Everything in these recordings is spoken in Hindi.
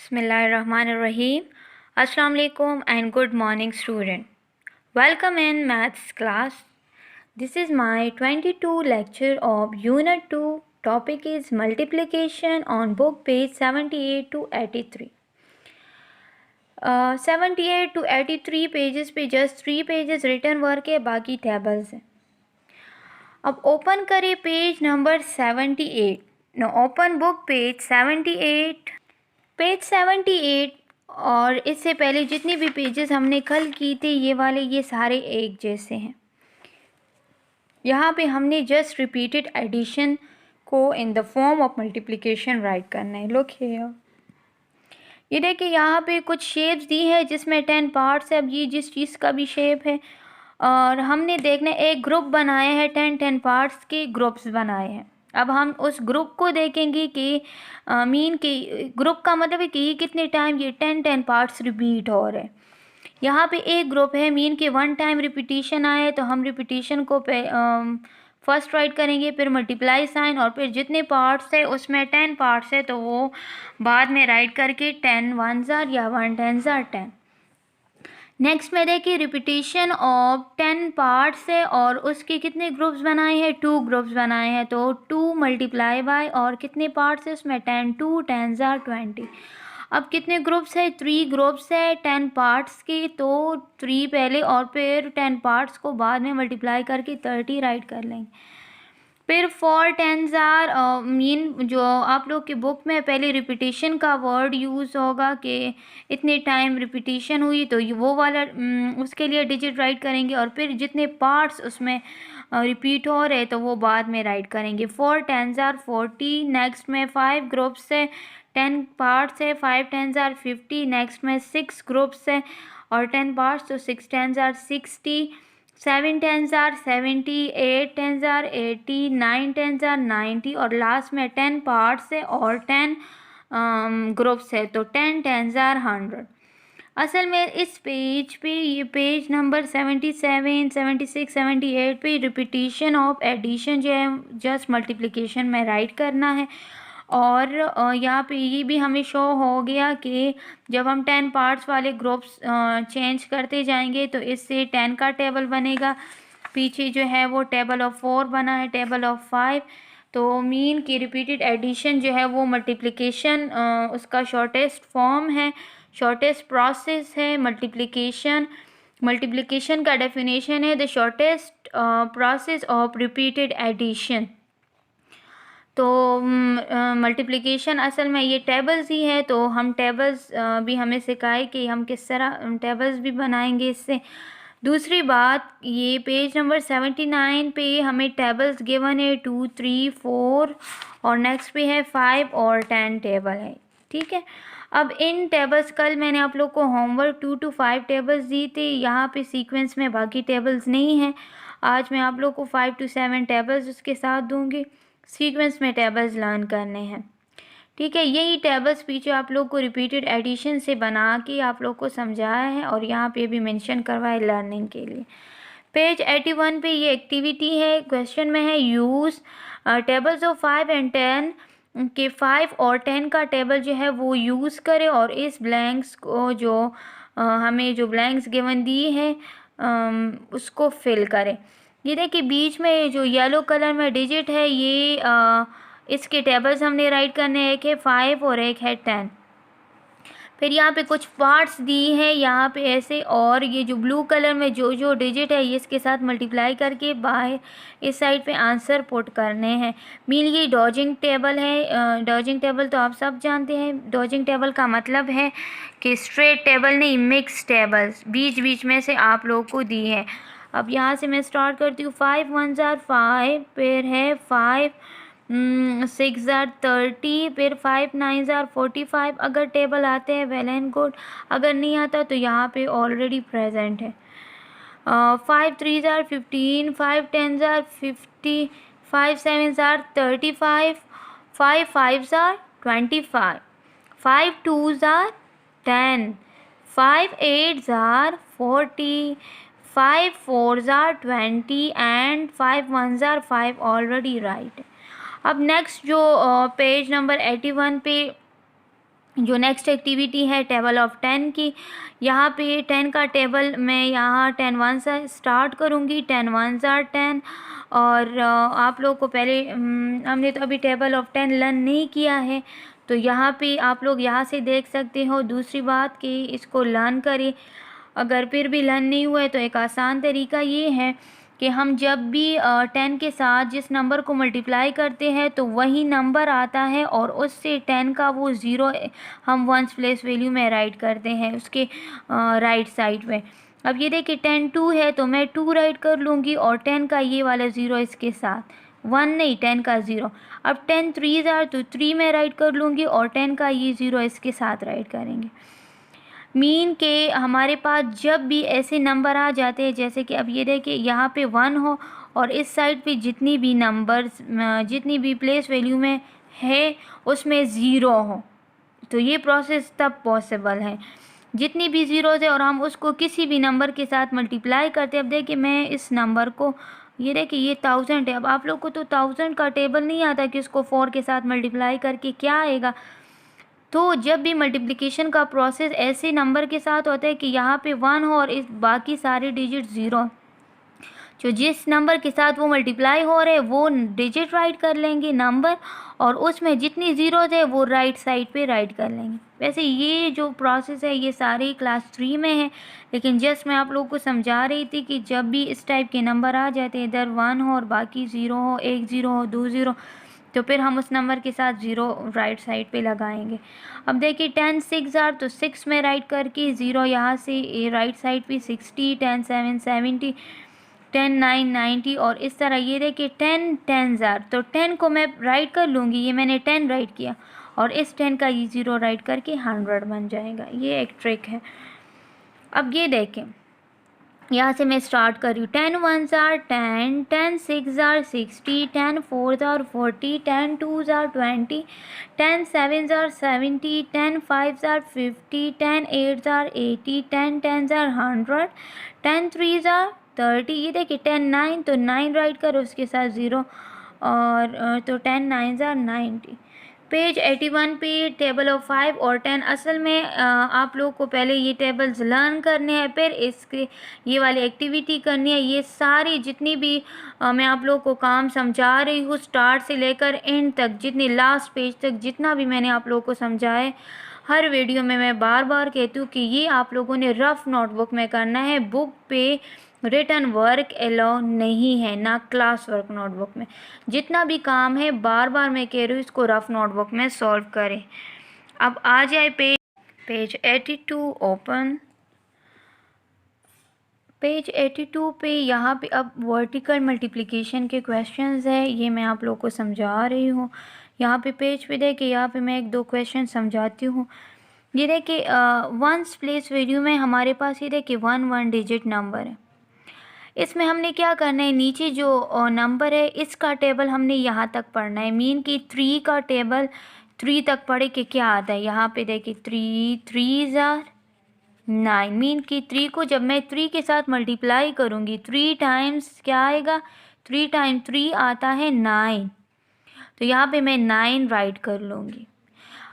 Bismillahirrahmanirrahim. Assalamu alaikum and good morning, student. Welcome in maths class. This is my 22 lecture of Unit 2. Topic is multiplication on book page 78 to 83. 78 to 83 pages पे जस्ट 3 पेजेस रिटर्न वर्क है, बाकी टेबल्स हैं. अब ओपन करें page number 78. No open book page 78. Page 78 और इससे पहले जितने भी पेजेस हमने कल की थे ये वाले, ये सारे एक जैसे हैं. यहाँ पे हमने जस्ट रिपीटेड एडिशन को in the form of multiplication right करना है. लुक हियर, ये देखिए यहाँ पे कुछ शेप्स दी है जिसमें 10 पार्ट्स है. अब ये जिस चीज़ का भी शेप है और हमने देखना एक ग्रुप बनाया है, 10 पार्ट्स के ग्रुप्स बनाए हैं. अब हम उस ग्रुप को देखेंगे कि मीन के ग्रुप का मतलब है कि ये कितने टाइम ये 10 पार्ट्स रिपीट हो रहे हैं. यहाँ पे एक ग्रुप है मीन के 1 टाइम रिपीटिशन आए तो हम रिपीटिशन को फर्स्ट राइट करेंगे, फिर मल्टीप्लाई साइन और फिर जितने पार्ट्स है उसमें 10 पार्ट्स है तो वो बाद में राइट करके 10 1 जार या 1 10 जार 10. नेक्स्ट में देखिए रिपीटिशन ऑफ 10 पार्ट्स है और उसके कितने ग्रुप्स बनाए हैं, 2 ग्रुप्स बनाए हैं. तो 2 मल्टीप्लाई बाय और कितने पार्ट्स है उसमें 10 2 10 जार 20. अब कितने ग्रुप्स है, 3 ग्रुप्स है 10 पार्ट्स के. तो 3 पहले और फिर 10 पार्ट्स को बाद में मल्टीप्लाई करके 30 राइट कर लेंगे. फिर 4 10 जार मीन जो आप लोग की बुक में पहले रिपीटिशन का वर्ड यूज़ होगा कि इतने टाइम रिपीटिशन हुई तो वो वाला उसके लिए डिजिट राइट करेंगे और फिर जितने पार्ट्स उसमें रिपीट हो रहे तो वो बाद में राइट करेंगे. 4 10 जार 40. नेक्स्ट में 5 ग्रुप्स है, 10 पार्ट्स है, 5 10 जार 50. नेक्स्ट में 6 ग्रुप्स है और 10 पार्ट्स तो 6 10 जार 60. 7 10 जार 70. 8 10 जार 80. 9 10 जार 90 और लास्ट में 10 पार्ट्स है और 10 ग्रुप्स है तो 10 10 जार 100. असल में इस पेज पे ये पेज नंबर 77 76 78 पे रिपीटिशन ऑफ एडिशन जो है जस्ट मल्टीप्लिकेशन में राइट करना है. और यहाँ पे ये भी हमें शो हो गया कि जब हम 10 पार्ट्स वाले ग्रुप्स चेंज करते जाएंगे तो इससे 10 का टेबल बनेगा. पीछे जो है वो टेबल ऑफ 4 बना है, टेबल ऑफ 5. तो मीन की रिपीटेड एडिशन जो है वो मल्टीप्लिकेशन उसका शॉर्टेस्ट फॉर्म है, शॉर्टेस्ट प्रोसेस है मल्टीप्लिकेशन. मल्टीप्लिकेशन का डेफिनेशन है the shortest process of repeated addition. तो मल्टीप्लिकेशन असल में ये टेबल्स ही है. तो हम टेबल्स भी हमें सिखाए कि हम किस तरह टेबल्स भी बनाएंगे इससे. दूसरी बात, ये पेज नंबर 79 पे हमें टेबल्स गिवन है 2 3 4 और नेक्स्ट पे है 5 और 10 टेबल है. ठीक है, अब इन टेबल्स कल मैंने आप लोग को होमवर्क 2 to 5 टेबल्स दी थी. यहाँ पे सीक्वेंस में बाकी टेबल्स नहीं हैं. आज मैं आप लोग को 5 to 7 टेबल्स उसके साथ दूँगी. सीक्वेंस में टेबल्स लर्न करने हैं. ठीक है, यही टेबल्स पीछे आप लोग को रिपीटेड एडिशन से बना के आप लोग को समझाया है और यहाँ पे भी मेंशन करवाए लर्निंग के लिए. पेज 81 पे ये एक्टिविटी है. क्वेश्चन में है यूज़ टेबल्स ऑफ 5 and 10 के 5 और 10 का टेबल जो है वो यूज़ करें और इस ब्लैंक्स को जो हमें जो ब्लैंक्स गिवन दी है उसको फिल करें. ये देखिए बीच में जो येलो कलर में डिजिट है ये इसके टेबल्स हमने राइट करने हैं. एक है 5 और एक है 10. फिर यहाँ पे कुछ पार्ट्स दी हैं यहाँ पे ऐसे, और ये जो ब्लू कलर में जो जो डिजिट है ये इसके साथ मल्टीप्लाई करके बाहर इस साइड पे आंसर पुट करने हैं. मीन ये डॉजिंग टेबल है. डॉजिंग टेबल तो आप सब जानते हैं. डॉजिंग टेबल का मतलब है कि स्ट्रेट टेबल नहीं, मिक्स टेबल्स बीच बीच में से आप लोग को दी है. अब यहाँ से मैं स्टार्ट करती हूँ. 5 1 जार 5, फिर है 5 6 जार 30, फिर 5 9 जार 45. अगर टेबल आते हैं वेल एंड गुड, अगर नहीं आता तो यहाँ पे ऑलरेडी प्रेजेंट है. 5 3 jar 15, 5 10 jar 50, 5 7 jar 35, 5 5 jar 25, 5 2 jar 10, 5 8 jar 40, 5 4 jar 20 and 5 1 jar 5 already right. अब नेक्स्ट जो पेज नंबर 81 पे जो नेक्स्ट एक्टिविटी है टेबल ऑफ 10 की, यहाँ पे 10 का टेबल मैं यहाँ 10 वन से स्टार्ट करूँगी। 10 वन ज़ार 10। और आप लोग को पहले हमने तो अभी टेबल ऑफ 10 लर्न नहीं किया है, तो यहाँ पे आप लोग यहाँ से देख सकते हो। दूसरी बात कि इसको लर्न करें। अगर फिर भी लर्न नहीं हुआ है तो एक आसान तरीका ये है कि हम जब भी 10 के साथ जिस नंबर को मल्टीप्लाई करते हैं तो वही नंबर आता है और उससे 10 का वो ज़ीरो हम वंस प्लेस वैल्यू में राइट करते हैं उसके राइट साइड में। अब ये देखिए 10 2 है तो मैं 2 राइट कर लूँगी और 10 का ये वाला ज़ीरो इसके साथ, 1 नहीं 10 का ज़ीरो। अब 10 3 ज़ार तो 3 में राइट कर लूँगी और 10 का ये ज़ीरो इसके साथ राइट करेंगे। मीन के हमारे पास जब भी ऐसे नंबर आ जाते हैं, जैसे कि अब ये देखिए यहाँ पे 1 हो और इस साइड पे जितनी भी नंबर्स जितनी भी प्लेस वैल्यू में है उसमें ज़ीरो हो, तो ये प्रोसेस तब पॉसिबल है। जितनी भी ज़ीरोज़ है और हम उसको किसी भी नंबर के साथ मल्टीप्लाई करते हैं। अब देखिए मैं इस नंबर को, ये देखिए ये 1000 है। अब आप लोग को तो 1000 का टेबल नहीं आता कि उसको 4 के साथ मल्टीप्लाई करके क्या आएगा। तो जब भी मल्टीप्लिकेशन का प्रोसेस ऐसे नंबर के साथ होता है कि यहाँ पे 1 हो और इस बाकी सारे डिजिट ज़ीरो, जो जिस नंबर के साथ वो मल्टीप्लाई हो रहे हैं वो डिजिट राइट कर लेंगे नंबर, और उसमें जितनी ज़ीरोज़ है वो राइट साइड पे राइट कर लेंगे। वैसे ये जो प्रोसेस है ये सारे क्लास 3 में है, लेकिन जस्ट मैं आप लोगों को समझा रही थी कि जब भी इस टाइप के नंबर आ जाते हैं, इधर 1 हो और बाकी ज़ीरो हो, एक ज़ीरो हो, दो ज़ीरो, तो फिर हम उस नंबर के साथ ज़ीरो राइट साइड पे लगाएंगे। अब देखिए 10 6 ज़ार तो 6 में राइट करके ज़ीरो यहाँ से राइट साइड पे 60, 10 7 70, 10 9 90 और इस तरह। ये देखिए 10 10 ज़ार तो 10 को मैं राइट कर लूँगी, ये मैंने 10 राइट किया और इस 10 का ये ज़ीरो राइट करके 100 बन जाएगा। ये एक ट्रिक है। अब ये देखें यहाँ से मैं स्टार्ट कर रही हूँ। 10 वन ज़ार 10, 10 6 ज़ार 60, 10 4 ज़ार 40, 10 2 ज़ार 20, 10 7 ज़ार 70, 10 5 ज़ार 50, 10 8 ज़ार 80, 10 10 ज़ार 100, 10 3 ज़ार 30। ये देखिए 10 9 तो 9 राइट करो उसके साथ ज़ीरो, और तो 10 9 ज़ार 90। पेज 81 पे टेबल ऑफ 5 और 10। असल में आप लोग को पहले ये टेबल्स लर्न करने हैं, फिर इसके ये वाली एक्टिविटी करनी है। ये सारी जितनी भी मैं आप लोग को काम समझा रही हूँ स्टार्ट से लेकर एंड तक, जितनी लास्ट पेज तक जितना भी मैंने आप लोग को समझाया, हर वीडियो में मैं बार बार कहती हूँ कि ये आप लोगों ने रफ़ नोटबुक में करना है। बुक पे रिटन वर्क अलाउ नहीं है, ना क्लास वर्क नोटबुक में। जितना भी काम है बार बार मैं कह रही हूँ इसको रफ़ नोटबुक में सॉल्व करें। अब आ जाए पेज 82 ओपन। पेज 82 पे यहाँ पे अब वर्टिकल मल्टीप्लिकेशन के क्वेश्चंस है, ये मैं आप लोग को समझा रही हूँ। यहाँ पे पेज पे देखिए, यहाँ पे मैं एक दो क्वेश्चन समझाती हूँ। ये देखिए वंस प्लेस वैल्यू में हमारे पास ये देखिए 1 डिजिट नंबर है। इसमें हमने क्या करना है, नीचे जो नंबर है इसका टेबल हमने यहाँ तक पढ़ना है। मीन कि 3 का टेबल 3 तक पढ़े कि क्या आता है। यहाँ पे देखिए 3 3 ज़ार 9। मीन कि 3 को जब मैं 3 के साथ मल्टीप्लाई करूँगी 3 टाइम्स क्या आएगा, 3 टाइम्स 3 आता है 9। तो यहाँ पे मैं 9 राइट कर लूँगी।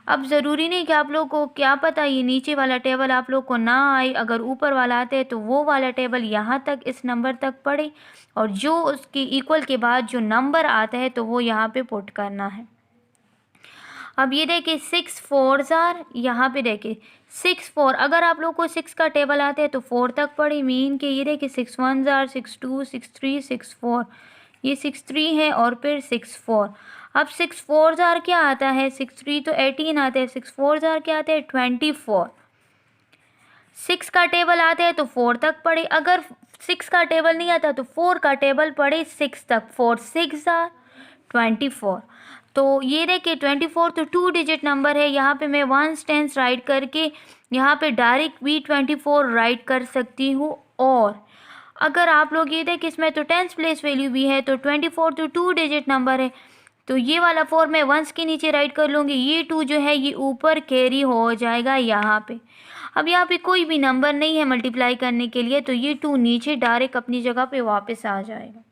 अब ज़रूरी नहीं कि आप लोग को क्या पता ये नीचे वाला टेबल आप लोग को ना आए, अगर ऊपर वाला आता है तो वो वाला टेबल यहाँ तक इस नंबर तक पढ़े और जो उसके इक्वल के बाद जो नंबर आता है तो वो यहाँ पे पुट करना है। अब ये देखिए 6 4 ज़ार, यहाँ पे देखिए 6 4, अगर आप लोग को 6 का टेबल आता है तो 4 तक पढ़े। मीन के ये देखिए 6 1 ज़ार 6 2 6 3 6 4, ये 6 3 है और फिर 6 4। अब 6 4 ज़ार क्या आता है, 6 3 तो 18 आता है, 6 4 ज़ार क्या आता है 24। 6 का टेबल आता है तो 4 तक पढ़े, अगर 6 का टेबल नहीं आता तो 4 का टेबल पढ़े 6 तक। 4 6 ज़ार 24। तो ये देखिए 24 तो 2 डिजिट नंबर है। यहाँ पे मैं 1 टेंस राइट करके यहाँ पे डायरेक्ट भी 24 राइट कर सकती हूँ। और अगर आप लोग ये देखें इसमें तो टेंस प्लेस वैल्यू भी है, तो 24 तो 2 डिजिट नंबर है, तो ये वाला 4 मैं वंस के नीचे राइट कर लूँगी। ये 2 जो है ये ऊपर कैरी हो जाएगा यहाँ पे। अब यहाँ पे कोई भी नंबर नहीं है मल्टीप्लाई करने के लिए, तो ये 2 नीचे डायरेक्ट अपनी जगह पे वापस आ जाएगा।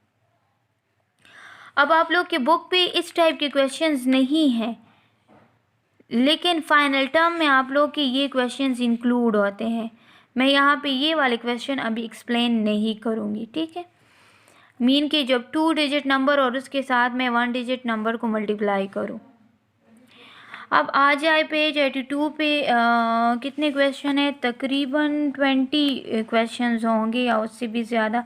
अब आप लोग के बुक पे इस टाइप के क्वेश्चंस नहीं हैं, लेकिन फाइनल टर्म में आप लोग के ये क्वेश्चंस इंक्लूड होते हैं। मैं यहाँ पे ये वाले क्वेश्चन अभी एक्सप्लेन नहीं करूँगी, ठीक है। मीन के जब 2 डिजिट नंबर और उसके साथ में 1 डिजिट नंबर को मल्टीप्लाई करूँ। अब आ जाए पेज 82 पे कितने क्वेश्चन है, तकरीबन 20 क्वेश्चंस होंगे या उससे भी ज़्यादा।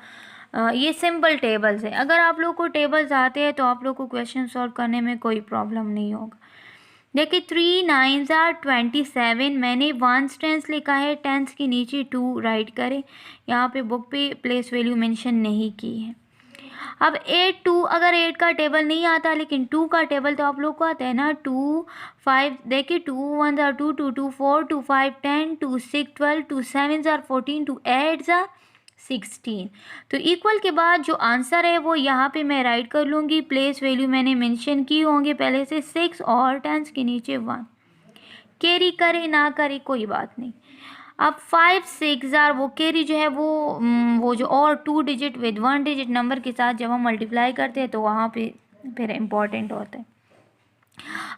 ये सिंपल टेबल्स है। अगर आप लोग को टेबल्स आते हैं तो आप लोग को क्वेश्चन सॉल्व करने में कोई प्रॉब्लम नहीं होगा। देखिए 3 9s are 27, मैंने वंस टेंस लिखा है, टेंस के नीचे 2 राइट करें। यहाँ पे बुक पे प्लेस वैल्यू मेंशन नहीं की है। अब 8 2, अगर 8 का टेबल नहीं आता लेकिन 2 का टेबल तो आप लोग को आता है ना। 2 5, देखिए 2 1 are 2, 2 2 4, 2 5 10, 2 6 12, 2 7 are 14, 2 8 are 16। तो इक्वल के बाद जो आंसर है वो यहाँ पे मैं राइट कर लूँगी। प्लेस वैल्यू मैंने मेंशन की होंगे पहले से 6 और टेंस के नीचे 1। कैरी करे ना करे कोई बात नहीं। अब 5 6 आर वो कैरी जो है वो जो और 2 डिजिट विद 1 डिजिट नंबर के साथ जब हम मल्टीप्लाई करते हैं तो वहाँ पे फिर इम्पॉर्टेंट होता है।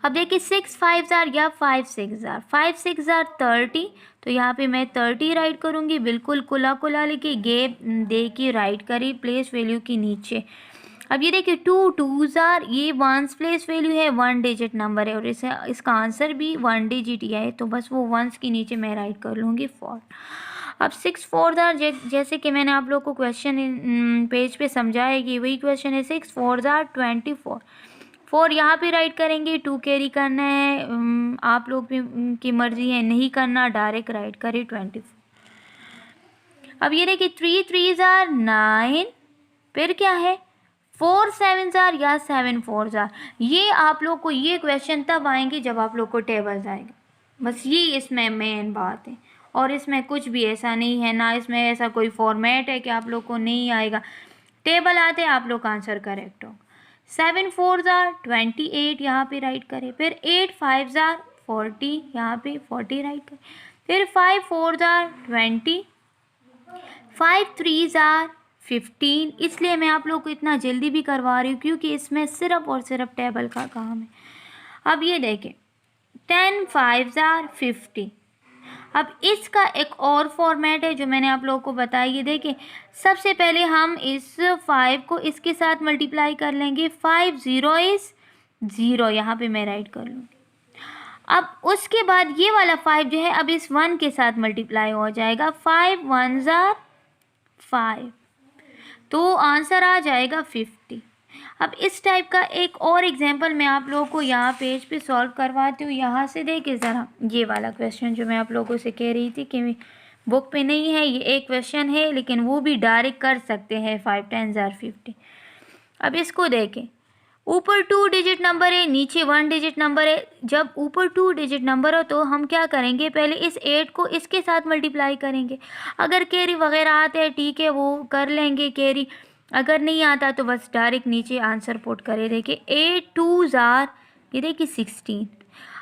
अब देखिए 6 5 आर या 5 6 आर, 5 6 आर 30, तो यहाँ पे मैं 30 राइट करूँगी। बिल्कुल कुला कुला लेके गैप दे के राइट करी प्लेस वैल्यू के नीचे। अब ये देखिए 2 2s आर, ये वंस प्लेस वैल्यू है, 1 डिजिट नंबर है और इसका आंसर भी 1 डिजिट ही है, तो बस वो वंस के नीचे मैं राइट कर लूँगी 4। अब 6 4s आर, जैसे कि मैंने आप लोग को क्वेश्चन पेज पे समझाया कि वही क्वेश्चन है। 6 4s आर 24, 4 यहाँ पे राइट करेंगे। 2 कैरी करना है, आप लोग की मर्जी है, नहीं करना डायरेक्ट राइट करें 24। अब ये देखिए 3 3s आर 9, फिर क्या है 4 7s आर या 7 4s आर। ये आप लोग को ये क्वेश्चन तब आएंगे जब आप लोग को टेबल्स आएगा, बस ये इसमें मेन बात है। और इसमें कुछ भी ऐसा नहीं है, ना इसमें ऐसा कोई फॉर्मेट है कि आप लोग को नहीं आएगा। टेबल आते आप लोग का आंसर करेक्ट होगा। 7 4s आर 28, यहाँ पे राइट करें। फिर 8 5s आर 40, यहाँ पे 40 राइट करें। फिर 5 4s आर 20, 5 3s आर 15। इसलिए मैं आप लोग को इतना जल्दी भी करवा रही हूँ क्योंकि इसमें सिर्फ और सिर्फ टेबल का काम है। अब ये देखें 10 5s आर 50। अब इसका एक और फॉर्मेट है जो मैंने आप लोगों को बताया। ये देखिए सबसे पहले हम इस 5 को इसके साथ मल्टीप्लाई कर लेंगे। 5 0 इज़ 0, यहाँ पे मैं राइट कर लूँगी। अब उसके बाद ये वाला 5 जो है अब इस 1 के साथ मल्टीप्लाई हो जाएगा। 5 1s आर 5, तो आंसर आ जाएगा 50। अब इस टाइप का एक और एग्जांपल मैं आप लोगों को यहाँ पेज पे सॉल्व करवाती हूँ। यहाँ से देखिए ज़रा, ये वाला क्वेश्चन जो मैं आप लोगों से कह रही थी कि बुक पे नहीं है, ये एक क्वेश्चन है लेकिन वो भी डायरेक्ट कर सकते हैं। 5 10s आर 50। अब इसको देखें, ऊपर 2 डिजिट नंबर है, नीचे 1 डिजिट नंबर है। जब ऊपर 2 डिजिट नंबर हो तो हम क्या करेंगे, पहले इस 8 को इसके साथ मल्टीप्लाई करेंगे। अगर कैरी वगैरह आते हैं ठीक है, वो कर लेंगे कैरी। अगर नहीं आता तो बस डायरेक्ट नीचे आंसर पुट करें। देखिए 8 2s आर, ये देखिए 16।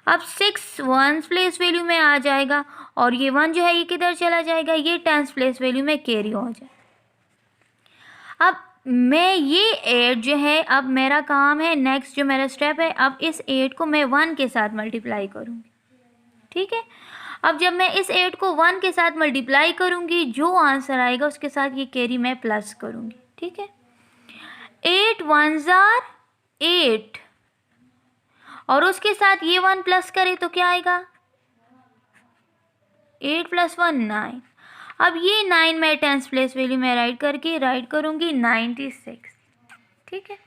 अब 6 1s प्लेस वैल्यू में आ जाएगा और ये 1 जो है ये किधर चला जाएगा, ये 10s प्लेस वैल्यू में कैरी हो जाए। अब मैं ये 8 जो है, अब मेरा काम है, नेक्स्ट जो मेरा स्टेप है, अब इस 8 को मैं 1 के साथ मल्टीप्लाई करूँगी, ठीक है। अब जब मैं इस 8 को 1 के साथ मल्टीप्लाई करूँगी, जो आंसर आएगा उसके साथ ये कैरी मैं प्लस करूँगी, ठीक है। 8 1s आर 8 और उसके साथ ये 1 प्लस करें तो क्या आएगा, 8 + 1 9। अब ये 9 मैं 10s प्लेस वैल्यू में राइट करूँगी 96, ठीक है।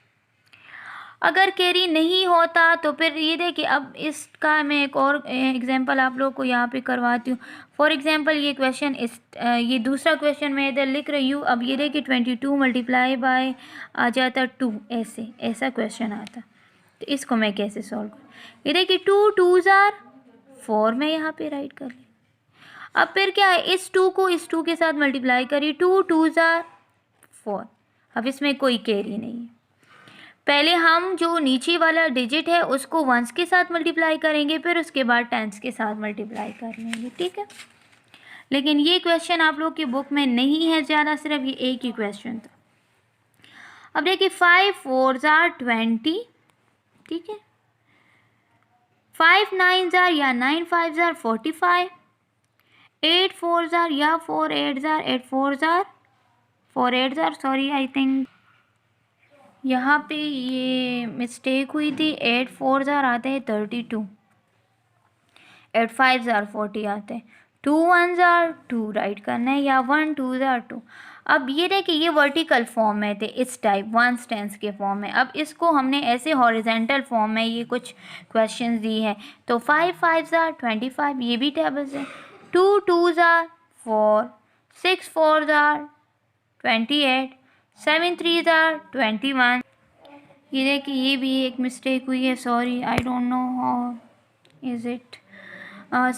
अगर कैरी नहीं होता तो फिर ये देखिए, अब इसका मैं एक और एग्जांपल आप लोगों को यहाँ पे करवाती हूँ। फॉर एग्जांपल ये क्वेश्चन ये दूसरा क्वेश्चन मैं इधर लिख रही हूँ। अब ये देखिए 22 मल्टीप्लाई बाय आ जाता 2, ऐसा क्वेश्चन आता, तो इसको मैं कैसे सॉल्व करूँ। ये देखिए 2 2s आर 4, मैं यहाँ पे राइट कर ली। अब फिर क्या है, इस 2 को इस 2 के साथ मल्टीप्लाई करिए। 2 2s आर 4। अब इसमें कोई कैरी नहीं है। पहले हम जो नीचे वाला डिजिट है उसको 1s के साथ मल्टीप्लाई करेंगे, फिर उसके बाद 10s के साथ मल्टीप्लाई कर लेंगे, ठीक है। लेकिन ये क्वेश्चन आप लोग की बुक में नहीं है ज़्यादा, सिर्फ ये एक ही क्वेश्चन था। अब देखिए 5 4s आर 20, ठीक है। 5 9s are या 9 5s are 45, 8 4s are या 4 8s are 8 4s are 4 8s are sorry I think यहाँ पे ये मिस्टेक हुई थी। 8 4s are आते हैं 32, 8 5s are 40 आते हैं। 2 1s are 2 राइट करना है या 1 2s are 2। अब ये देखिए ये वर्टिकल फॉर्म में थे इस टाइप 1 टेंस के फॉर्म में। अब इसको हमने ऐसे हॉरिजेंटल फॉर्म में ये कुछ क्वेश्चंस दी है। तो 5 5s are 25 ये भी टेबल्स है। 2 2s are 4, 6 4s are 28, 7 3s are 21। ये देखिए ये भी एक मिस्टेक हुई है, sorry I don't know how is it.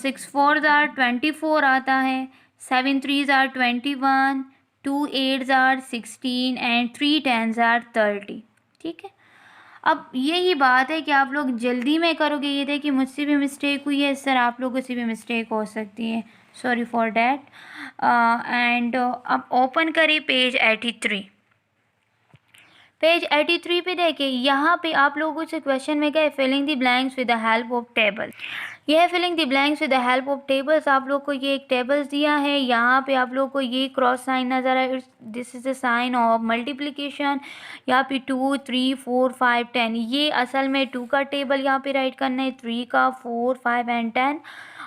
6 4s are 24 आता है, 7 3s are 21, 2 8s are 16 and 3 10s are 30। ठीक है, अब यही बात है कि आप लोग जल्दी में करोगे। ये देखिए मुझसे भी मिस्टेक हुई है, इस तरह आप लोगों से भी मिस्टेक हो सकती है, सॉरी फॉर डैट। एंड अब ओपन करिए पेज 83। पेज 83 पे देखिए यहाँ पे आप लोगों से क्वेश्चन में क्या है, filling the blanks with the help of table. यह है filling the blanks with the help of tables. आप लोग को ये एक टेबल्स दिया है, यहाँ पे आप लोग को ये क्रॉस साइन नज़र आए, this is the sign of multiplication. यहाँ पे 2 3 4 5 10, ये असल में 2 का टेबल यहाँ पे राइट करना है, 3 का, 4 5 एंड 10।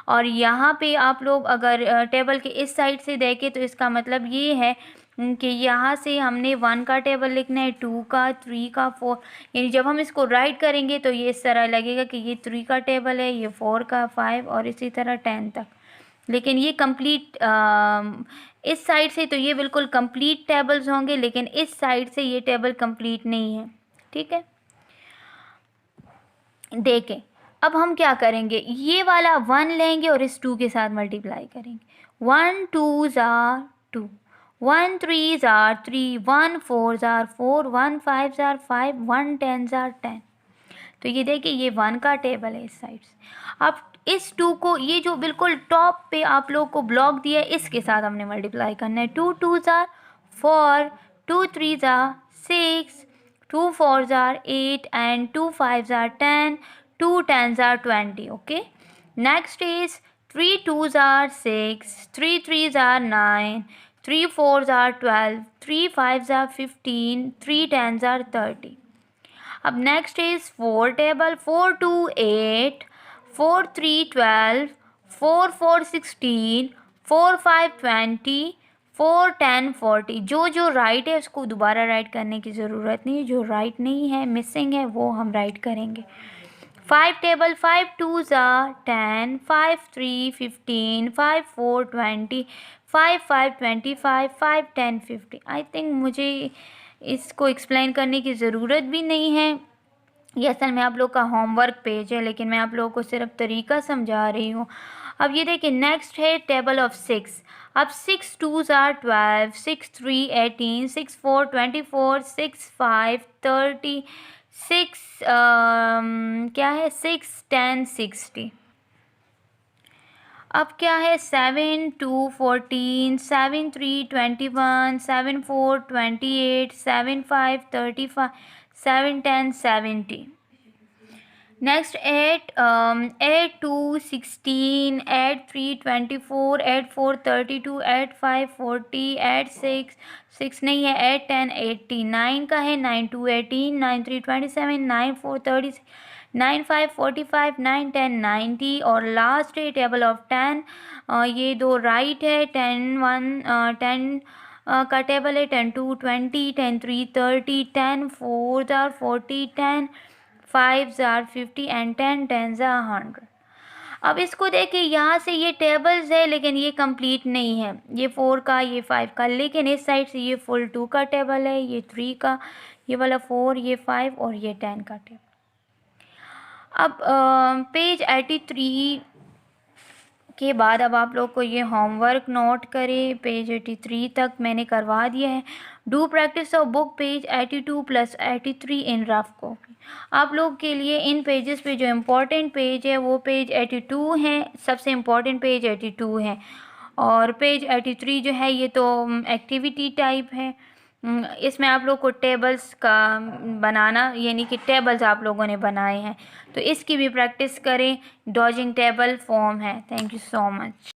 और यहाँ पे आप लोग अगर टेबल के इस साइड से देखें तो इसका मतलब ये है कि यहाँ से हमने 1 का टेबल लिखना है, 2 का, 3 का, 4। यानी जब हम इसको राइट करेंगे तो ये इस तरह लगेगा कि ये 3 का टेबल है, ये 4 का, 5 और इसी तरह 10 तक। लेकिन ये कंप्लीट इस साइड से तो ये बिल्कुल कंप्लीट टेबल्स होंगे, लेकिन इस साइड से ये टेबल कंप्लीट नहीं है। ठीक है, देखें अब हम क्या करेंगे, ये वाला 1 लेंगे और इस 2 के साथ मल्टीप्लाई करेंगे। 1 2s are 2, 1 3s are 3, 1 4s are 4, 1 5s are 5, 1 10s are 10। तो ये देखिए ये 1 का टेबल है इस साइड से। अब इस 2 को, ये जो बिल्कुल टॉप पे आप लोग को ब्लॉक दिया है, इसके साथ हमने मल्टीप्लाई करना है। 2 2s are 4, 2 3s are 6, 2 4s are 8 and 2 5s are 10, 2 10s are 20। okay, next is 3 2s are 6, 3 3s are 9, 3 4s are 12, 3 5s are 15, 3 10s are 30। अब नेक्स्ट इज 4 टेबल, 4 2 8, 4 3 12, 4 4 16, 4 5 20, 4 10 40। जो जो राइट है उसको दोबारा राइट करने की ज़रूरत नहीं है, जो राइट नहीं है, मिसिंग है, वो हम राइट करेंगे। 5 table, 5 2s are 10, 5 3 15, 5 4 20, 5 5 25, 5 10 50। I think मुझे इसको एक्सप्लेन करने की ज़रूरत भी नहीं है, ये असल में आप लोग का होमवर्क पेज है, लेकिन मैं आप लोगों को सिर्फ तरीका समझा रही हूँ। अब ये देखिए नेक्स्ट है टेबल ऑफ 6। अब 6 2s are 12, 6 3 18, 6 4 24, 6 5 30, 6 क्या है 6 10 60। अब क्या है 7 2 14, 7 3 21, 7 4 28, 7 5 35, 7 10 70। नेक्स्ट 8 8 2 16, 8 3 24, 8 4 32, 8 5 40, 8 6 6 नहीं है, 8 10 80। 9 का है, 9 2 18, 9 3 27, 9 4 30, 9 5 45, 9 10 90। और लास्ट है टेबल ऑफ 10। ये दो राइट है, 10 1 10 का टेबल है, 10 2 20, 10 3 30, 10 4s are 40, 10 5s are 50 and 10 10s are 100। अब इसको देखिए यहाँ से ये टेबल्स है, लेकिन ये कंप्लीट नहीं है, ये 4 का, ये 5 का, लेकिन इस साइड से ये फुल 2 का टेबल है, ये 3 का, ये वाला 4, ये 5 और ये 10 का टेबल। अब पेज 83 के बाद अब आप लोग को ये होमवर्क नोट करें, पेज 83 तक मैंने करवा दिया है। Do practice of book page 82 + 83 in rough copy. आप लोग के लिए इन पेजेस पे जो इम्पोर्टेंट पेज है वो पेज 82 है, सबसे इम्पोर्टेंट पेज 82 है। और पेज 83 जो है ये तो एक्टिविटी टाइप है, इसमें आप लोग को टेबल्स का बनाना, यानी कि टेबल्स आप लोगों ने बनाए हैं, तो इसकी भी प्रैक्टिस करें। डॉजिंग टेबल फॉर्म है। Thank you so much.